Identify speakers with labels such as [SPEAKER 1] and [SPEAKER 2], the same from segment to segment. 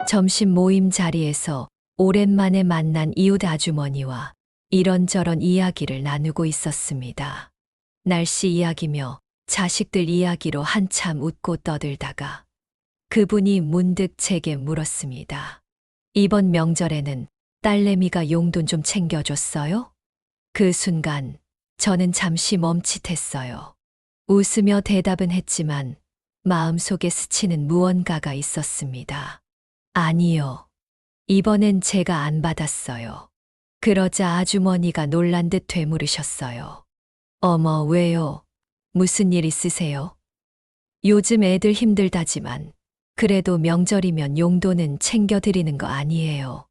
[SPEAKER 1] 점심 모임 자리에서 오랜만에 만난 이웃 아주머니와 이런저런 이야기를 나누고 있었습니다. 날씨 이야기며 자식들 이야기로 한참 웃고 떠들다가 그분이 문득 제게 물었습니다. 이번 명절에는 딸내미가 용돈 좀 챙겨줬어요? 그 순간 저는 잠시 멈칫했어요. 웃으며 대답은 했지만 마음속에 스치는 무언가가 있었습니다. 아니요. 이번엔 제가 안 받았어요. 그러자 아주머니가 놀란 듯 되물으셨어요. 어머, 왜요? 무슨 일 있으세요? 요즘 애들 힘들다지만 그래도 명절이면 용돈은 챙겨드리는 거 아니에요.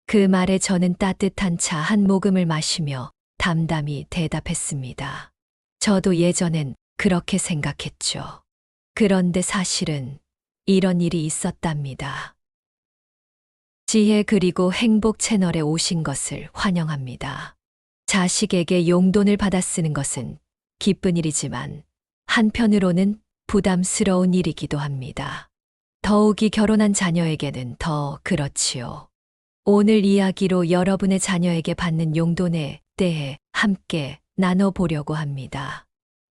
[SPEAKER 1] 그 말에 저는 따뜻한 차 한 모금을 마시며 담담히 대답했습니다. 저도 예전엔 그렇게 생각했죠. 그런데 사실은 이런 일이 있었답니다. 지혜 그리고 행복 채널에 오신 것을 환영합니다. 자식에게 용돈을 받아 쓰는 것은 기쁜 일이지만 한편으로는 부담스러운 일이기도 합니다. 더욱이 결혼한 자녀에게는 더 그렇지요. 오늘 이야기로 여러분의 자녀에게 받는 용돈에 대해 함께 나눠보려고 합니다.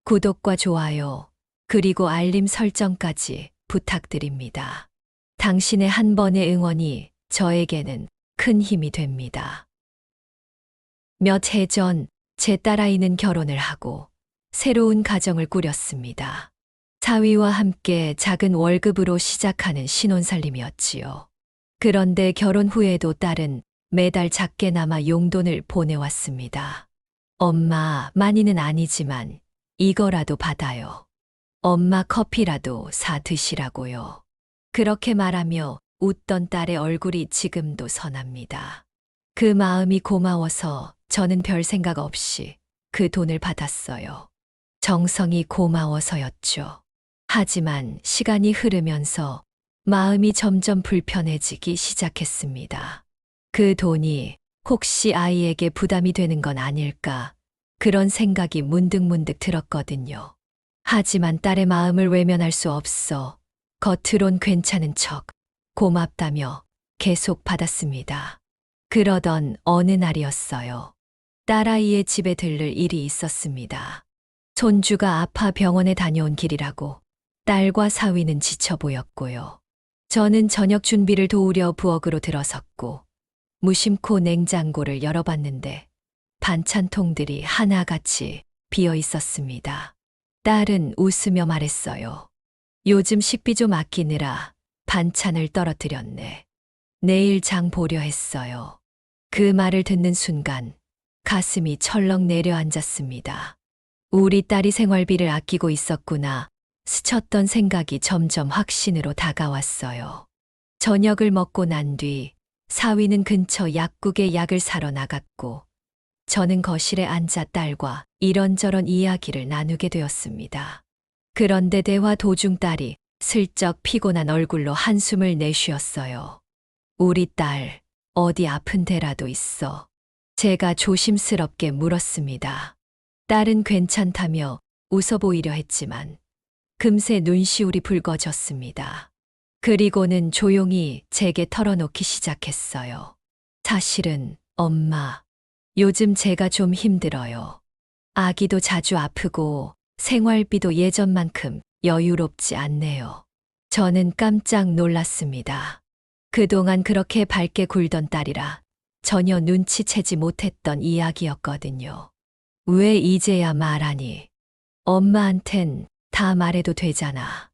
[SPEAKER 1] 구독과 좋아요, 그리고 알림 설정까지 부탁드립니다. 당신의 한 번의 응원이 저에게는 큰 힘이 됩니다. 몇 해 전 제 딸아이는 결혼을 하고 새로운 가정을 꾸렸습니다. 사위와 함께 작은 월급으로 시작하는 신혼살림이었지요. 그런데 결혼 후에도 딸은 매달 작게나마 용돈을 보내왔습니다. 엄마, 많이는 아니지만 이거라도 받아요. 엄마 커피라도 사 드시라고요. 그렇게 말하며 웃던 딸의 얼굴이 지금도 선합니다. 그 마음이 고마워서 저는 별 생각 없이 그 돈을 받았어요. 정성이 고마워서였죠. 하지만 시간이 흐르면서 마음이 점점 불편해지기 시작했습니다. 그 돈이 혹시 아이에게 부담이 되는 건 아닐까, 그런 생각이 문득문득 들었거든요. 하지만 딸의 마음을 외면할 수 없어 겉으론 괜찮은 척 고맙다며 계속 받았습니다. 그러던 어느 날이었어요. 딸아이의 집에 들를 일이 있었습니다. 손주가 아파 병원에 다녀온 길이라고 딸과 사위는 지쳐 보였고요. 저는 저녁 준비를 도우려 부엌으로 들어섰고 무심코 냉장고를 열어봤는데 반찬통들이 하나같이 비어 있었습니다. 딸은 웃으며 말했어요. 요즘 식비 좀 아끼느라 반찬을 떨어뜨렸네. 내일 장 보려 했어요. 그 말을 듣는 순간 가슴이 철렁 내려앉았습니다. 우리 딸이 생활비를 아끼고 있었구나 스쳤던 생각이 점점 확신으로 다가왔어요. 저녁을 먹고 난 뒤 사위는 근처 약국에 약을 사러 나갔고 저는 거실에 앉아 딸과 이런저런 이야기를 나누게 되었습니다. 그런데 대화 도중 딸이 슬쩍 피곤한 얼굴로 한숨을 내쉬었어요. 우리 딸, 어디 아픈 데라도 있어? 제가 조심스럽게 물었습니다. 딸은 괜찮다며 웃어 보이려 했지만 금세 눈시울이 붉어졌습니다. 그리고는 조용히 제게 털어놓기 시작했어요. 사실은 엄마, 요즘 제가 좀 힘들어요. 아기도 자주 아프고 생활비도 예전만큼 여유롭지 않네요. 저는 깜짝 놀랐습니다. 그동안 그렇게 밝게 굴던 딸이라 전혀 눈치채지 못했던 이야기였거든요. 왜 이제야 말하니? 엄마한텐 다 말해도 되잖아.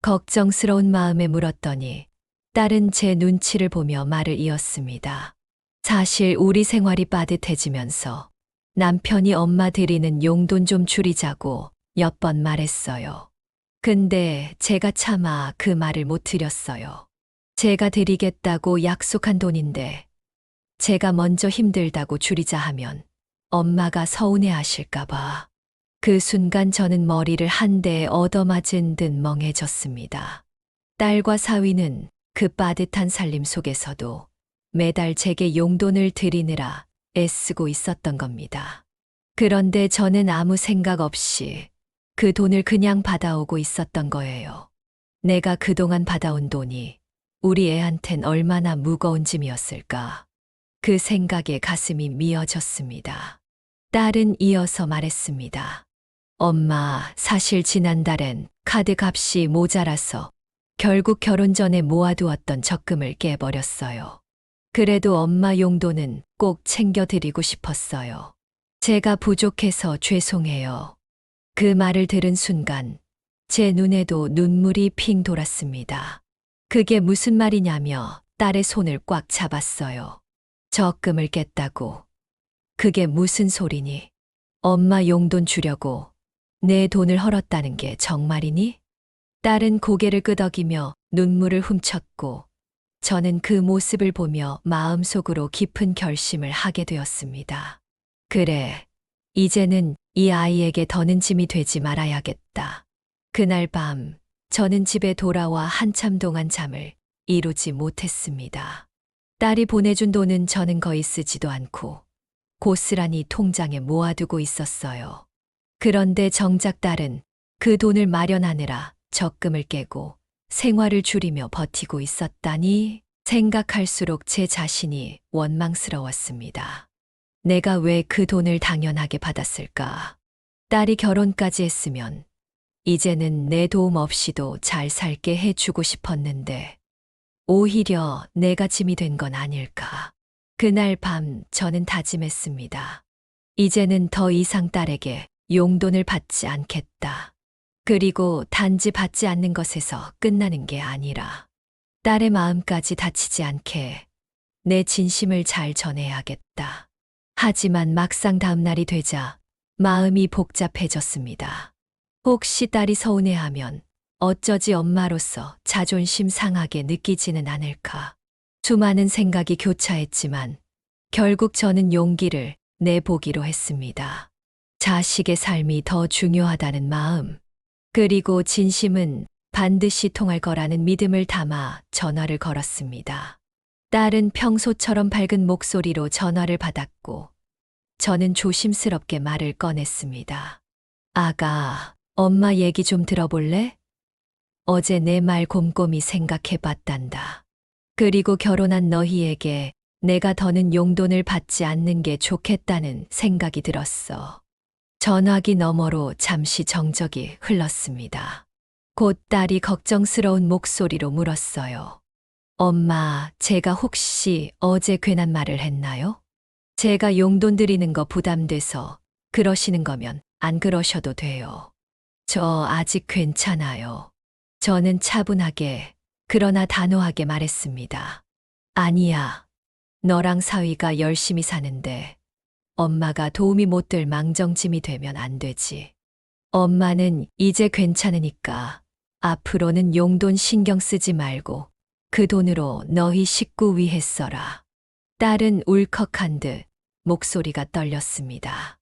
[SPEAKER 1] 걱정스러운 마음에 물었더니 딸은 제 눈치를 보며 말을 이었습니다. 사실 우리 생활이 빠듯해지면서 남편이 엄마 드리는 용돈 좀 줄이자고 몇 번 말했어요. 근데 제가 차마 그 말을 못 드렸어요. 제가 드리겠다고 약속한 돈인데 제가 먼저 힘들다고 줄이자 하면 엄마가 서운해 하실까봐. 그 순간 저는 머리를 한 대에 얻어맞은 듯 멍해졌습니다. 딸과 사위는 그 빠듯한 살림 속에서도 매달 제게 용돈을 드리느라 애쓰고 있었던 겁니다. 그런데 저는 아무 생각 없이 그 돈을 그냥 받아오고 있었던 거예요. 내가 그동안 받아온 돈이 우리 애한텐 얼마나 무거운 짐이었을까. 그 생각에 가슴이 미어졌습니다. 딸은 이어서 말했습니다. 엄마, 사실 지난달엔 카드 값이 모자라서 결국 결혼 전에 모아두었던 적금을 깨버렸어요. 그래도 엄마 용돈은 꼭 챙겨드리고 싶었어요. 제가 부족해서 죄송해요. 그 말을 들은 순간 제 눈에도 눈물이 핑 돌았습니다. 그게 무슨 말이냐며 딸의 손을 꽉 잡았어요. 적금을 깼다고. 그게 무슨 소리니? 엄마 용돈 주려고 내 돈을 헐었다는 게 정말이니? 딸은 고개를 끄덕이며 눈물을 훔쳤고 저는 그 모습을 보며 마음속으로 깊은 결심을 하게 되었습니다. 그래, 이제는 이 아이에게 더는 짐이 되지 말아야겠다. 그날 밤 저는 집에 돌아와 한참 동안 잠을 이루지 못했습니다. 딸이 보내준 돈은 저는 거의 쓰지도 않고 고스란히 통장에 모아두고 있었어요. 그런데 정작 딸은 그 돈을 마련하느라 적금을 깨고 생활을 줄이며 버티고 있었다니 생각할수록 제 자신이 원망스러웠습니다. 내가 왜 그 돈을 당연하게 받았을까? 딸이 결혼까지 했으면 이제는 내 도움 없이도 잘 살게 해주고 싶었는데 오히려 내가 짐이 된 건 아닐까. 그날 밤 저는 다짐했습니다. 이제는 더 이상 딸에게 용돈을 받지 않겠다. 그리고 단지 받지 않는 것에서 끝나는 게 아니라 딸의 마음까지 다치지 않게 내 진심을 잘 전해야겠다. 하지만 막상 다음 날이 되자 마음이 복잡해졌습니다. 혹시 딸이 서운해하면 어쩌지 엄마로서 자존심 상하게 느끼지는 않을까. 수많은 생각이 교차했지만 결국 저는 용기를 내보기로 했습니다. 자식의 삶이 더 중요하다는 마음, 그리고 진심은 반드시 통할 거라는 믿음을 담아 전화를 걸었습니다. 딸은 평소처럼 밝은 목소리로 전화를 받았고 저는 조심스럽게 말을 꺼냈습니다. 아가, 엄마 얘기 좀 들어볼래? 어제 내 말 곰곰이 생각해 봤단다. 그리고 결혼한 너희에게 내가 더는 용돈을 받지 않는 게 좋겠다는 생각이 들었어. 전화기 너머로 잠시 정적이 흘렀습니다. 곧 딸이 걱정스러운 목소리로 물었어요. 엄마, 제가 혹시 어제 괜한 말을 했나요? 제가 용돈 드리는 거 부담돼서 그러시는 거면 안 그러셔도 돼요. 저 아직 괜찮아요. 저는 차분하게 그러나 단호하게 말했습니다. 아니야. 너랑 사위가 열심히 사는데 엄마가 도움이 못 될 망정짐이 되면 안 되지. 엄마는 이제 괜찮으니까 앞으로는 용돈 신경 쓰지 말고 그 돈으로 너희 식구 위해 써라. 딸은 울컥한 듯 목소리가 떨렸습니다.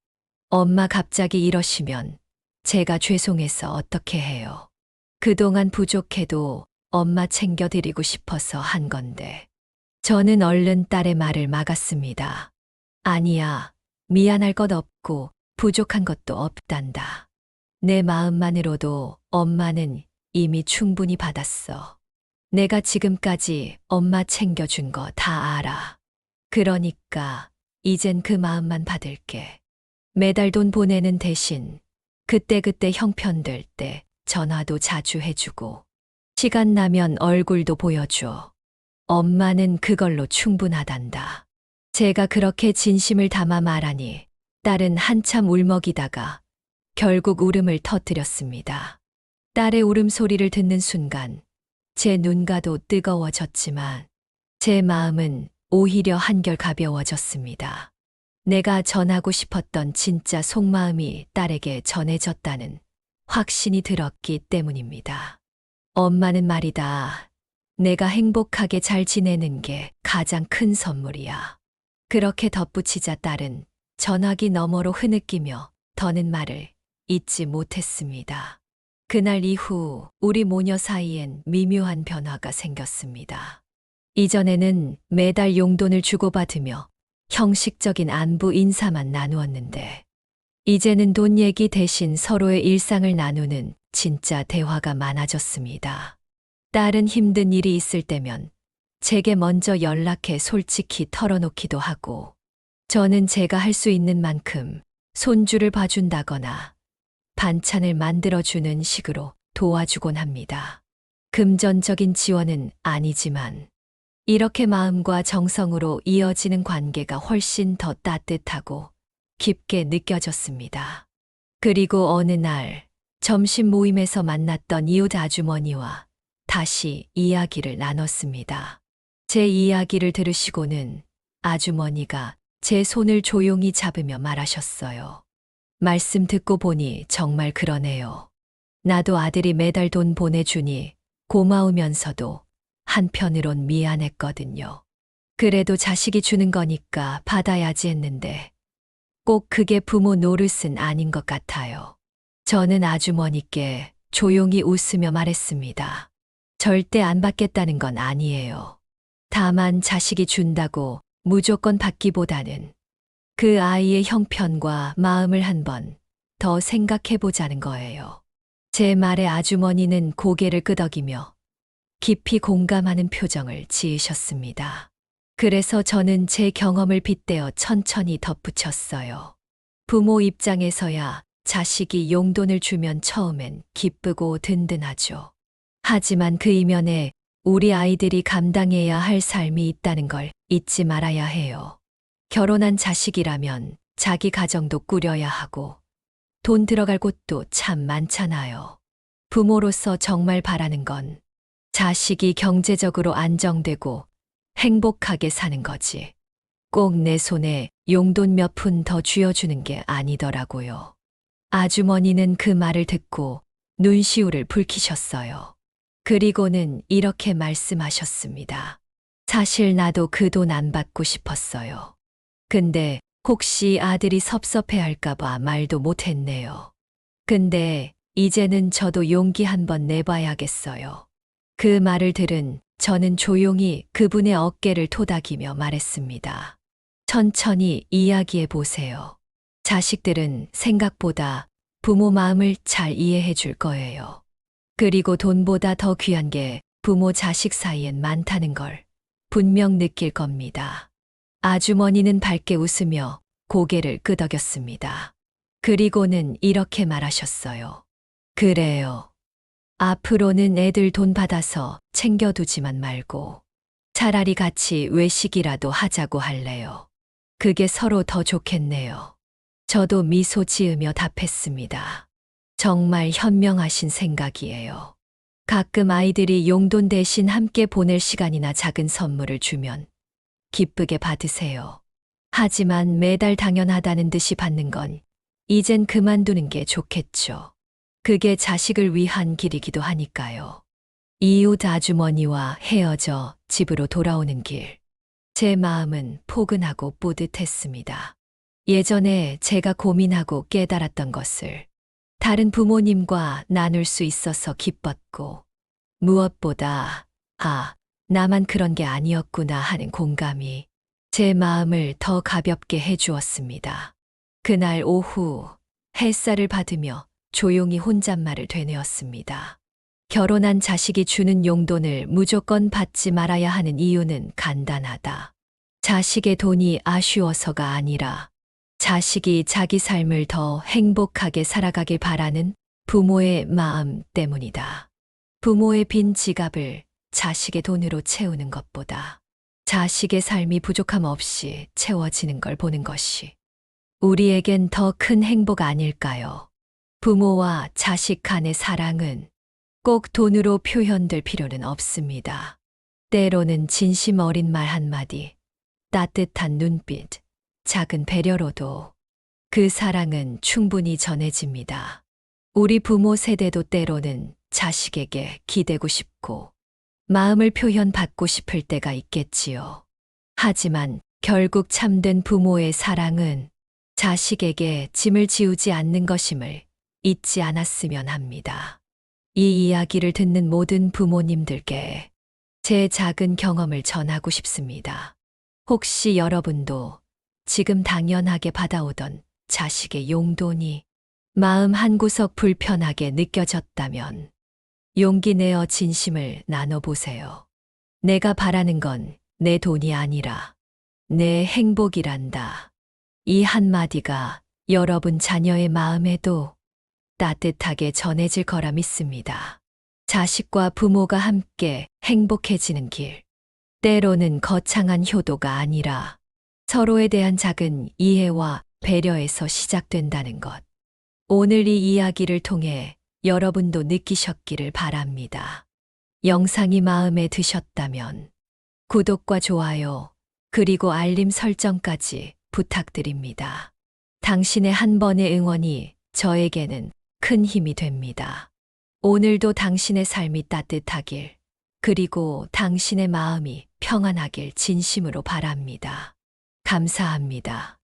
[SPEAKER 1] 엄마 갑자기 이러시면 제가 죄송해서 어떻게 해요. 그동안 부족해도 엄마 챙겨드리고 싶어서 한 건데. 저는 얼른 딸의 말을 막았습니다. 아니야, 미안할 것 없고 부족한 것도 없단다. 내 마음만으로도 엄마는 이미 충분히 받았어. 내가 지금까지 엄마 챙겨준 거 다 알아. 그러니까 이젠 그 마음만 받을게. 매달 돈 보내는 대신 그때그때 형편될 때 전화도 자주 해주고 시간 나면 얼굴도 보여줘. 엄마는 그걸로 충분하단다. 제가 그렇게 진심을 담아 말하니 딸은 한참 울먹이다가 결국 울음을 터뜨렸습니다. 딸의 울음소리를 듣는 순간 제 눈가도 뜨거워졌지만 제 마음은 오히려 한결 가벼워졌습니다. 내가 전하고 싶었던 진짜 속마음이 딸에게 전해졌다는 확신이 들었기 때문입니다. 엄마는 말이다. 내가 행복하게 잘 지내는 게 가장 큰 선물이야. 그렇게 덧붙이자 딸은 전화기 너머로 흐느끼며 더는 말을 잇지 못했습니다. 그날 이후 우리 모녀 사이엔 미묘한 변화가 생겼습니다. 이전에는 매달 용돈을 주고받으며 형식적인 안부 인사만 나누었는데 이제는 돈 얘기 대신 서로의 일상을 나누는 진짜 대화가 많아졌습니다. 딸은 힘든 일이 있을 때면 제게 먼저 연락해 솔직히 털어놓기도 하고, 저는 제가 할 수 있는 만큼 손주를 봐준다거나 반찬을 만들어주는 식으로 도와주곤 합니다. 금전적인 지원은 아니지만 이렇게 마음과 정성으로 이어지는 관계가 훨씬 더 따뜻하고 깊게 느껴졌습니다. 그리고 어느 날 점심 모임에서 만났던 이웃 아주머니와 다시 이야기를 나눴습니다. 제 이야기를 들으시고는 아주머니가 제 손을 조용히 잡으며 말하셨어요. 말씀 듣고 보니 정말 그러네요. 나도 아들이 매달 돈 보내주니 고마우면서도 한편으론 미안했거든요. 그래도 자식이 주는 거니까 받아야지 했는데 꼭 그게 부모 노릇은 아닌 것 같아요. 저는 아주머니께 조용히 웃으며 말했습니다. 절대 안 받겠다는 건 아니에요. 다만 자식이 준다고 무조건 받기보다는 그 아이의 형편과 마음을 한번 더 생각해 보자는 거예요. 제 말에 아주머니는 고개를 끄덕이며 깊이 공감하는 표정을 지으셨습니다. 그래서 저는 제 경험을 빗대어 천천히 덧붙였어요. 부모 입장에서야 자식이 용돈을 주면 처음엔 기쁘고 든든하죠. 하지만 그 이면에 우리 아이들이 감당해야 할 삶이 있다는 걸 잊지 말아야 해요. 결혼한 자식이라면 자기 가정도 꾸려야 하고 돈 들어갈 곳도 참 많잖아요. 부모로서 정말 바라는 건 자식이 경제적으로 안정되고 행복하게 사는 거지. 꼭 내 손에 용돈 몇 푼 더 쥐어주는 게 아니더라고요. 아주머니는 그 말을 듣고 눈시울을 붉히셨어요. 그리고는 이렇게 말씀하셨습니다. 사실 나도 그 돈 안 받고 싶었어요. 근데 혹시 아들이 섭섭해할까봐 말도 못했네요. 근데 이제는 저도 용기 한번 내봐야겠어요. 그 말을 들은 저는 조용히 그분의 어깨를 토닥이며 말했습니다. 천천히 이야기해 보세요. 자식들은 생각보다 부모 마음을 잘 이해해 줄 거예요. 그리고 돈보다 더 귀한 게 부모 자식 사이엔 많다는 걸 분명 느낄 겁니다. 아주머니는 밝게 웃으며 고개를 끄덕였습니다. 그리고는 이렇게 말하셨어요. 그래요. 앞으로는 애들 돈 받아서 챙겨두지만 말고 차라리 같이 외식이라도 하자고 할래요. 그게 서로 더 좋겠네요. 저도 미소 지으며 답했습니다. 정말 현명하신 생각이에요. 가끔 아이들이 용돈 대신 함께 보낼 시간이나 작은 선물을 주면 기쁘게 받으세요. 하지만 매달 당연하다는 듯이 받는 건 이젠 그만두는 게 좋겠죠. 그게 자식을 위한 길이기도 하니까요. 이웃 아주머니와 헤어져 집으로 돌아오는 길. 제 마음은 포근하고 뿌듯했습니다. 예전에 제가 고민하고 깨달았던 것을 다른 부모님과 나눌 수 있어서 기뻤고, 무엇보다, 나만 그런 게 아니었구나 하는 공감이 제 마음을 더 가볍게 해주었습니다. 그날 오후 햇살을 받으며 조용히 혼잣말을 되뇌었습니다. 결혼한 자식이 주는 용돈을 무조건 받지 말아야 하는 이유는 간단하다. 자식의 돈이 아쉬워서가 아니라 자식이 자기 삶을 더 행복하게 살아가길 바라는 부모의 마음 때문이다. 부모의 빈 지갑을 자식의 돈으로 채우는 것보다 자식의 삶이 부족함 없이 채워지는 걸 보는 것이 우리에겐 더 큰 행복 아닐까요? 부모와 자식 간의 사랑은 꼭 돈으로 표현될 필요는 없습니다. 때로는 진심 어린 말 한마디, 따뜻한 눈빛, 작은 배려로도 그 사랑은 충분히 전해집니다. 우리 부모 세대도 때로는 자식에게 기대고 싶고 마음을 표현받고 싶을 때가 있겠지요. 하지만 결국 참된 부모의 사랑은 자식에게 짐을 지우지 않는 것임을 잊지 않았으면 합니다. 이 이야기를 듣는 모든 부모님들께 제 작은 경험을 전하고 싶습니다. 혹시 여러분도 지금 당연하게 받아오던 자식의 용돈이 마음 한구석 불편하게 느껴졌다면 용기 내어 진심을 나눠보세요. 내가 바라는 건 내 돈이 아니라 내 행복이란다. 이 한마디가 여러분 자녀의 마음에도 따뜻하게 전해질 거라 믿습니다. 자식과 부모가 함께 행복해지는 길. 때로는 거창한 효도가 아니라 서로에 대한 작은 이해와 배려에서 시작된다는 것. 오늘 이 이야기를 통해 여러분도 느끼셨기를 바랍니다. 영상이 마음에 드셨다면 구독과 좋아요, 그리고 알림 설정까지 부탁드립니다. 당신의 한 번의 응원이 저에게는 큰 힘이 됩니다. 오늘도 당신의 삶이 따뜻하길, 그리고 당신의 마음이 평안하길 진심으로 바랍니다. 감사합니다.